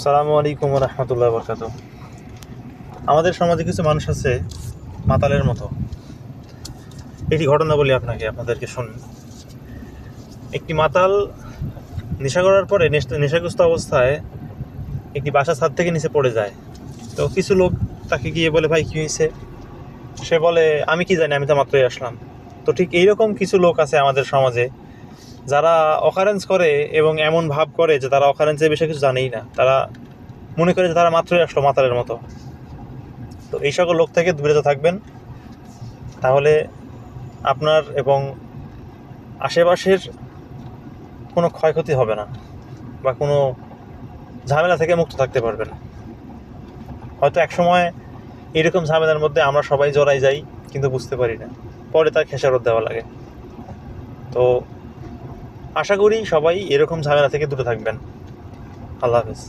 আসসালামু আলাইকুম রহমতুল্লাহ বরকাত। আমাদের সমাজে কিছু মানুষ আছে মাতালের মতো। একটি ঘটনা বলি আপনাদেরকে শুনুন। একটি মাতাল নেশা করার পরে নেশাগ্রস্ত অবস্থায় একটি বাসা ছাদ থেকে নিচে পড়ে যায়। তো কিছু লোক তাকে গিয়ে বলে, ভাই কী হয়েছে? সে বলে, আমি কি জানি, আমি তো মাত্রই আসলাম। তো ঠিক এইরকম কিছু লোক আছে আমাদের সমাজে, যারা অকারেন্স করে এবং এমন ভাব করে যে তারা অকারেন্সের বিষয়ে কিছু জানেই না। তারা মনে করে যে তারা মাত্রই আসলো মাতালের মতো। তো এই সকল লোক থেকে দূরে থাকবেন, তাহলে আপনার এবং আশেপাশের কোনো ক্ষয়ক্ষতি হবে না বা কোনো ঝামেলা থেকে মুক্ত থাকতে পারবেন। হয়তো একসময় এরকম ঝামেলার মধ্যে আমরা সবাই জড়াই যাই, কিন্তু বুঝতে পারি না, পরে তার খেসারত দেওয়া লাগে। তো আশা করি সবাই এরকম ঝামেলা থেকে দূরে থাকবেন। আল্লাহ হাফেজ।